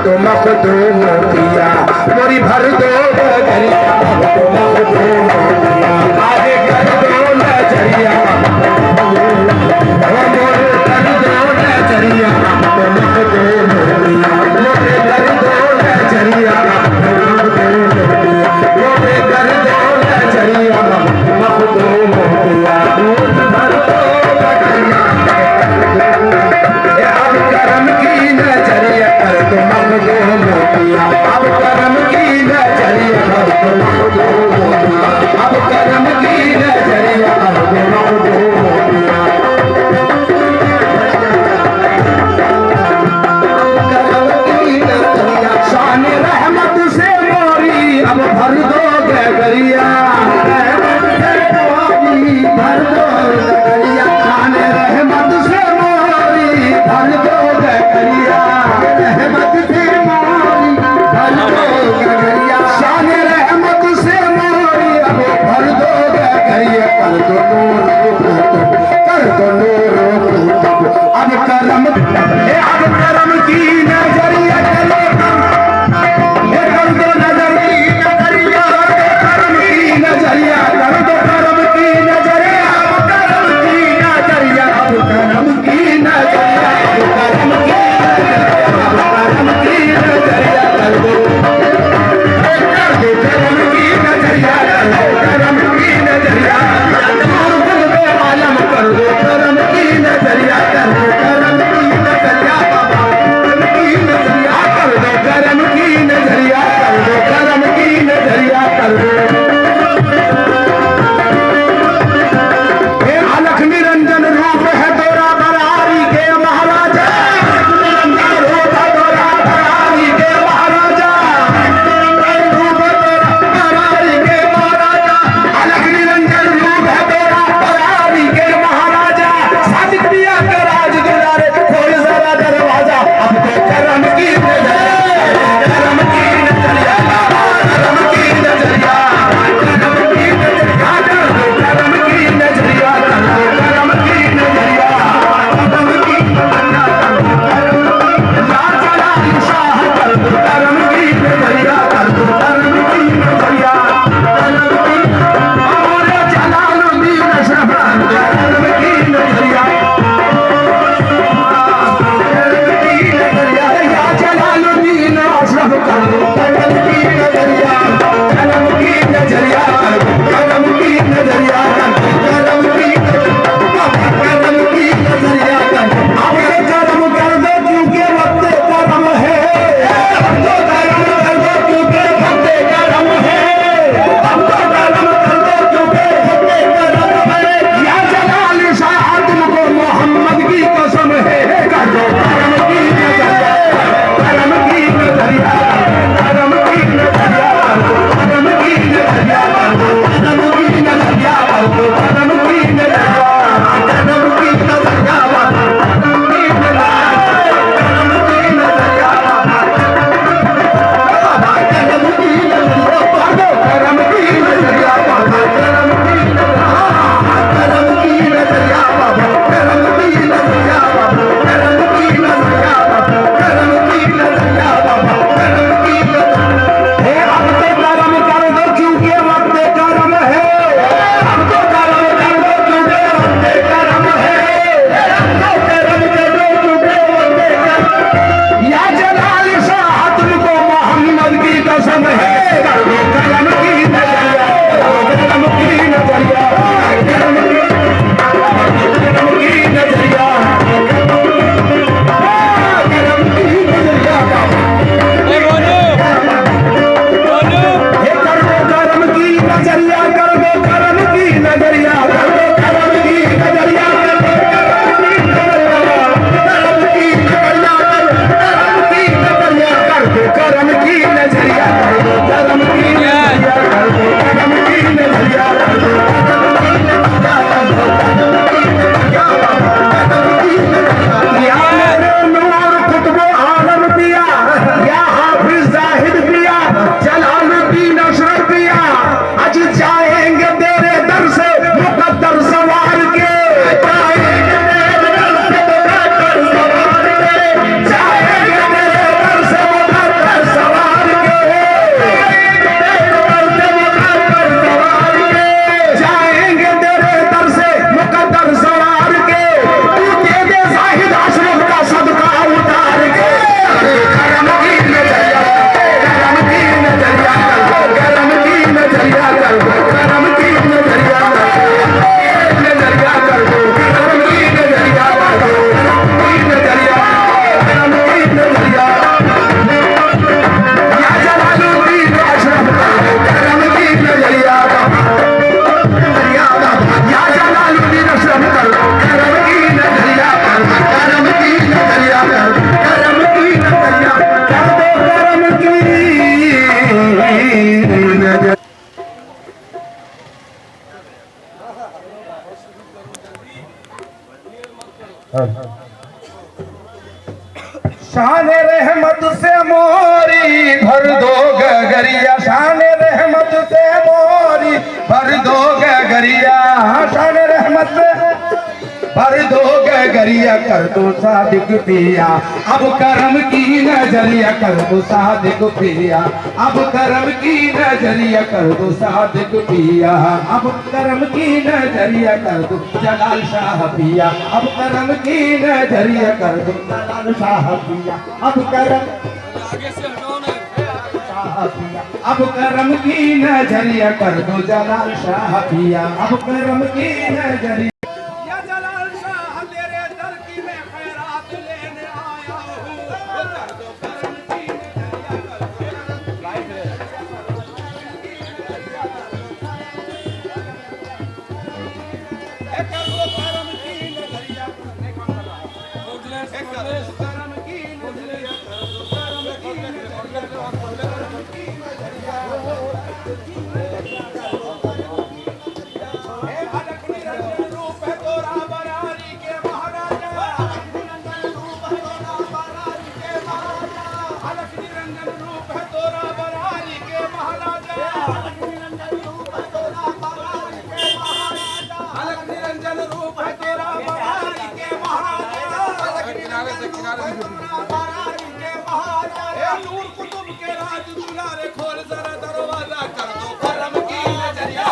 तो मखदूम किया मोरी भर दो नजरिया तो मखदूम किया आगे कर दो नजरिया मोरे कर दो नजरिया तो मखदूम किया मोरे कर दो नजरिया मोरे कर दो नजरिया मखदूम किया भर दो नजरिया अब करम की नजरिया कर तो मखदूम किया अब करम की नजरिया कर तो मखदूम किया अब करम की नजरिया कर तो मखदूम किया करम की नजरिया शान रहमत से मोरी अब भर दो गगरिया रहमत से मोरी भर दो गगरिया शान रहमत से मोरी भर दो गगरिया रहमत से मोरी भर दो गगरिया शान रहमत से नजरिया कर दो सादिक पिया, अब करम की नजरिया कर दो सादिक पिया, अब करम की नजरिया कर दो सादिक पिया, अब करम की नजरिया कर दो जलाल शाह पिया, अब करम की नजरिया कर दो जलाल शाह पिया, अब करम अब करम की नजरिया कर दो जलाल शाह पिया, अब करम की नजरिया या जलाल शाह तेरे दर की मैं खैरात लेने आया हूँ, कर दो करम की नजरिया कर दो करम की नजरिया करम की नजरिया अलग निरंजन रूप है तोरा बरारी के महाराजा, अलग निरंजन रूप है तोरा बरारी के महाराजा, अलग निरंजन रूप है तोरा बरारी के महाराजा, अलग निरंजन रूप है तेरा बरारी के महाराजा, अलग निरंजन रूप है तोरा बरारी के महाराजा, नूर कुतुब के राज दुलारे खोल जरा दरवाजा कर दो करम की नजरिया,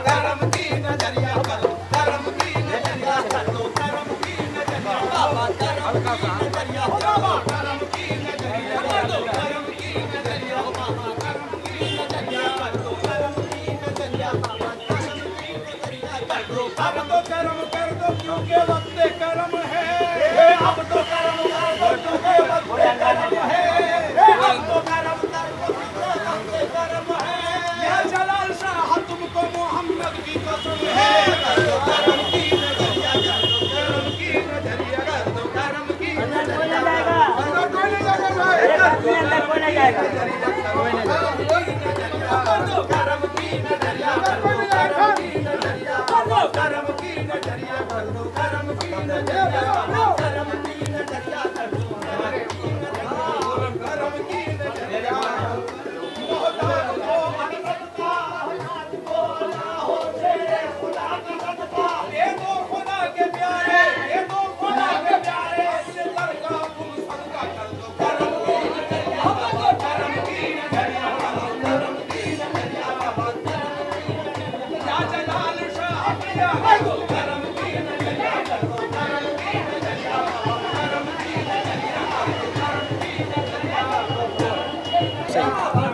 करम की नजरिया कर दो, करम की नजरिया कर दो, करम की नजरिया बाबा, करम की नजरिया बाबा, करम की नजरिया कर दो, करम की नजरिया बाबा, करम की नजरिया कर दो, करम की नजरिया बाबा, करम की नजरिया कर दो, अब तो करम कर दो क्योंकि वक्त करम है, अब तो करम कर दो क्योंकि वक्त करम है, अब तो करम कर दो क्योंकि वक्त करम है, या जलाल शाह तुमको मोहम्मद की कसम है, कर दो करम की नजरिया कर दो, करम की नजरिया कर दो, करम की नजरिया कोई नहीं जाएगा भाई, कर दो करम की नजरिया कर दो, करम की नजरिया कर दो, करम की नजरिया कर दो, करम की नजरिया कर दो, करम की नजरिया कर दो, करम की नजरिया मोहताज को अनसत्ता को ना हो तेरे खुदा की सदका, ये दो खुदा के प्यारे, ये दो खुदा के प्यारे से दर का तुम सदका कर दो, करम की नजरिया कर दो, करम की नजरिया कर दो, करम की नजरिया कर दो, या जलाल शाह पिया कर दो, करम की नजरिया कर दो, करम की नजरिया कर दो, करम की नजरिया कर दो, करम की नजरिया कर दो,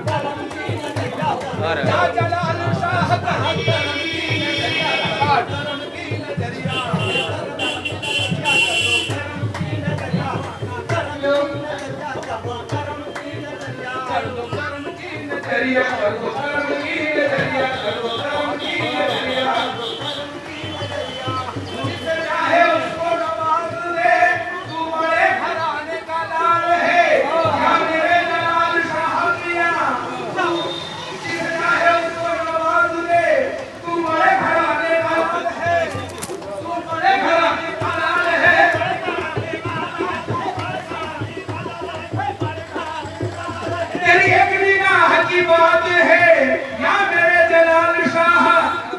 करम की नजरिया या जलाल शाह करम की नजरिया कर दो, करम की नजरिया कर दो, करम की नजरिया कर दो, करम की नजरिया कर दो, करम की नजरिया जिसे चाहे उसको नवाज दे, तू बड़े घराने का लाल है, या मेरे जलाल शाह पिया, जिसे चाहे उसको नवाज दे, तू बड़े घराने का लाल है, तू बड़े घराने का लाल है, तेरी एक निगाह की बात है या मेरे जलाल शाह,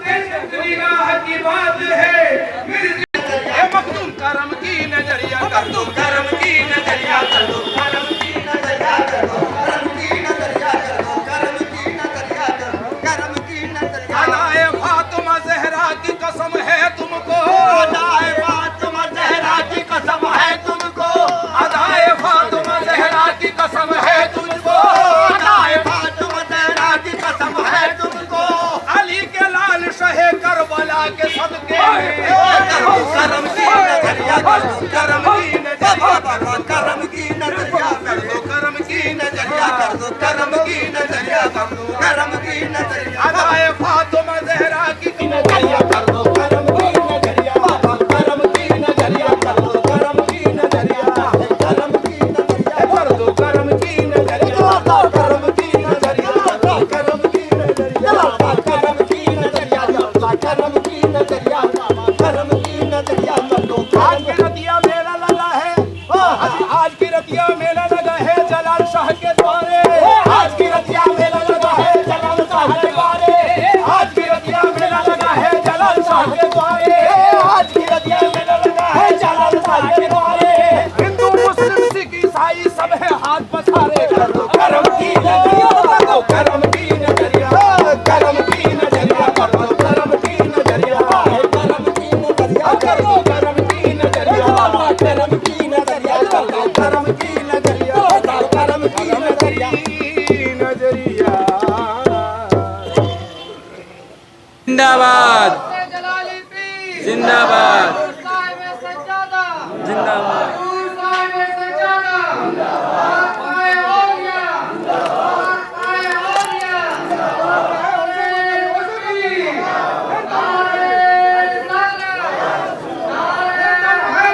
तेरी एक निगाह की बात है, मेरी मखदूम करम की नजरिया कर दो, करम की नजरिया कर दो, करम की नजरिया कर दो, करम की नजरिया कर दो, करम की नजरिया कर दो, करम की नजरिया अदाए फातिमा ज़हरा की कसम है तुमको, अदाए फातिमा ज़हरा की कसम है तुमको, अदाए फातिमा ज़हरा की कसम है तुमको, अदाए फातिमा ज़हरा की कसम है तुमको, अली के लाल शहे करबला के सदके करम की नजरिया कर दो, करम की नजरिया कर दो, करम की नजरिया कर दो, करम की नजरिया कर दो, करम की नजरिया कर दो, करम की नजरिया अदाए फातिमा ज़हरा की नजरिया कर दो, करम की नजरिया बाबा, करम की नजरिया कर दो, करम की नजरिया, करम की नजरिया कर दो, करम की नजरिया, करम की नजरिया, करम की नजरिया, करम की नजरिया, करम की नजरिया, करम की नजरिया कर दो, आज के नदिया मेरा करम की नजरिया कर दो करम की नजरिया करम की नजरिया कर दो करम की नजरिया करम की नजरिया कर दो करम की नजरिया करम की नजरिया कर दो करम की नजरिया करम की नजरिया नजरिया जिंदाबाद जलाली पीर जिंदाबाद साहिब सज्जादा जिंदाबाद साहिब सज्जादा पाए औलिया पाए औलिया नारे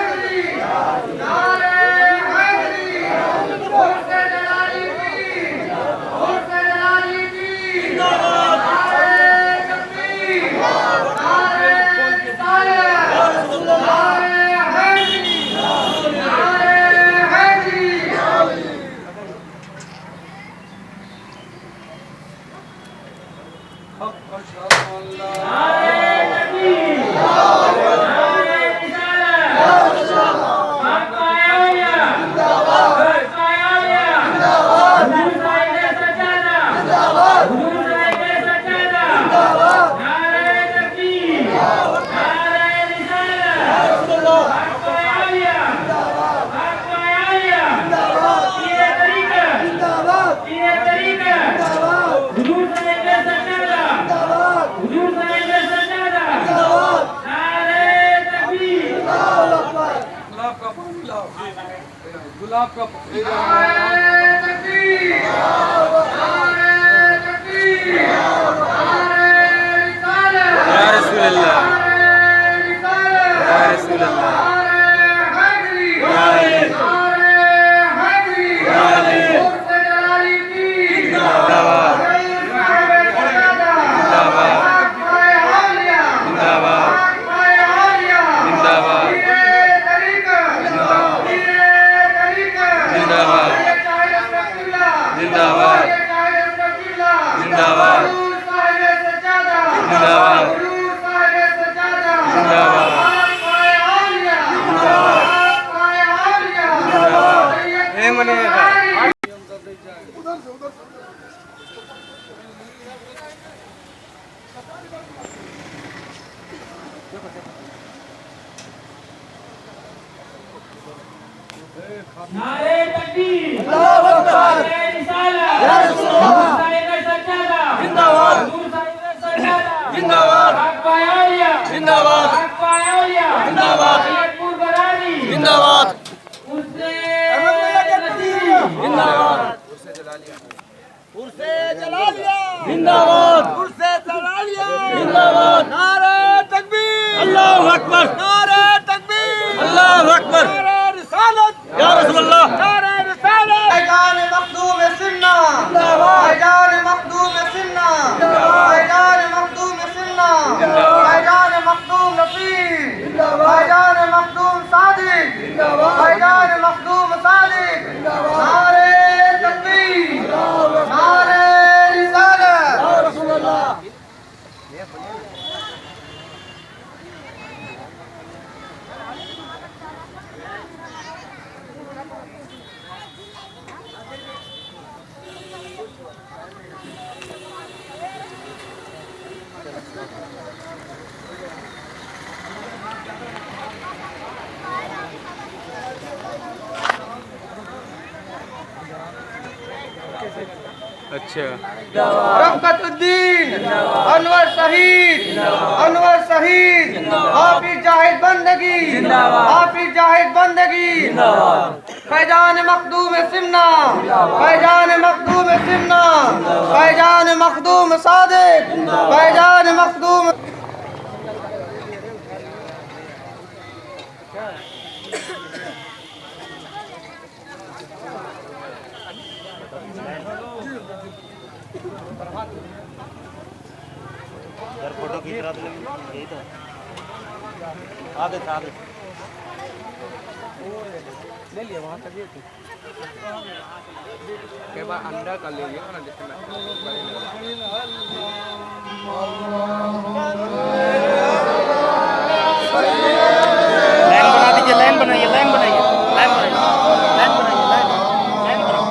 हैदरी नारे हैदरी हुस्से जलाली पीर हुस्से जलाली पीर नारे तकबीर नारे रिसालत नारे हैदरी नारे हैदरी गुलाब का नारे तकबीर नारे तकबीर नारे रिसालत या रसूल अल्लाह नारे रिसालत या रसूल अल्लाह नारे हैदरी नारे हैदरी हुस्से जलाली पीर जिंदाबाद साहिब सज्जादा जिंदाबाद पाए औलिया जिंदाबाद पाए औलिया जिंदाबाद पीरे तरीका पीरे तरीका जिंदाबाद साहिब रसूलुल्लाह जिंदाबाद साहिब रसूलुल्लाह जिंदाबाद साहिब सज्जादा जिंदाबाद साहिब सज्जादा जिंदाबाद पाए औलिया पाए औलिया ए मने नारे तकबीर अल्लाहू अकबर नारे रिसालत या रसूल अल्लाह साहिब सज्जादा जिंदाबाद हुजूर साहिब सज्जादा जिंदाबाद हक पाए औलिया जिंदाबाद हक पाए औलिया जिंदाबाद सैयदपुर बरानी जिंदाबाद उससे जिंदाबाद जिंदाबाद नारे तकबीर अल्लाहू अकबर नारे तकबीर अल्लाहू अकबर नारे रिसालत या रसूल अल्लाह नारे रिसालत भाईजान मखदूम सिन्ना भाईजान मखदूम सिन्ना भाईजान मखदूम सिन्ना भाईजान मखदूम नफीस भाईजान मखदूम सादिक भाईजान मखदूम सादिक नारे तकबीर नारे रिसालत या रसूल अल्लाह अच्छा रफ़क़तुद्दीन अनवर शहीद हाफिज जाहिद बंदगी हाफिज जाहिद बंदगी फैजान मखदूम सिमना फैजान मखदूम सिमना फैजान मखदूम सादिक फैजान मखदूम फोटो खींच रहा था यही तो आगे था आगे ले लिया वहाँ तक ये के बाद अंडा कर ले लिया ना लाइन बना दीजिए लाइन बनाइए लाइन बनाइए लाइन बनाइए लाइन बनाइए लाइन बनाओ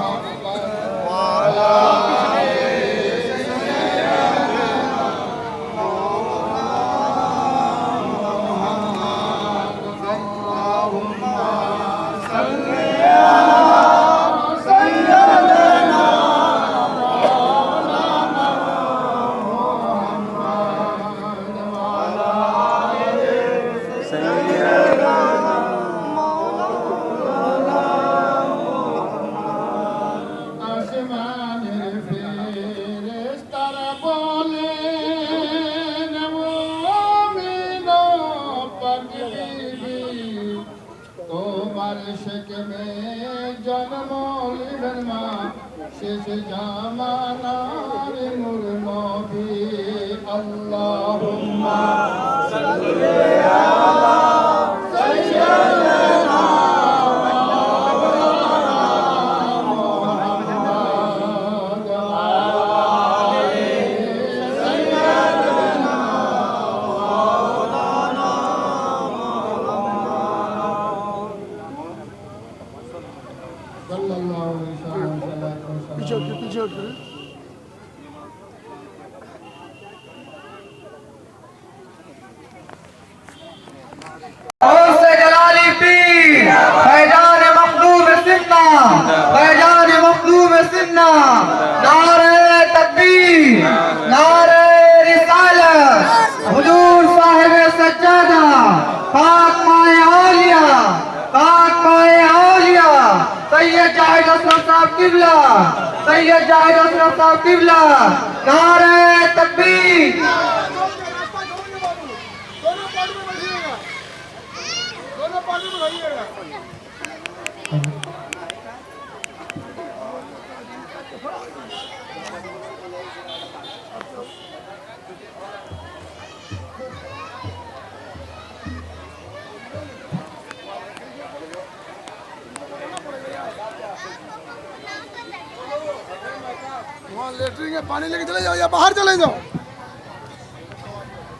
আসমানের ফেরেশতারা বলেন মুমিন পাক বিবি তোমার শেকমে জন্ম লিবেন মা শেষ জামানার নূর নবী আল্লাহুম্মা गौसे जलाली पीर फैजान मखदूम सिन्ना फैजान मखदूम सिन्ना नारे तकबीर नारे रिसालत हुजूर साहिब सज्जादा पाक माए औलिया सैयद जाहिद असलम साहब किबला सैयद जाहिद असलम साहब किबला नारे तकबीर वहाँ लेटरिन में पानी लेके चले जाओ या बाहर चले जाओ।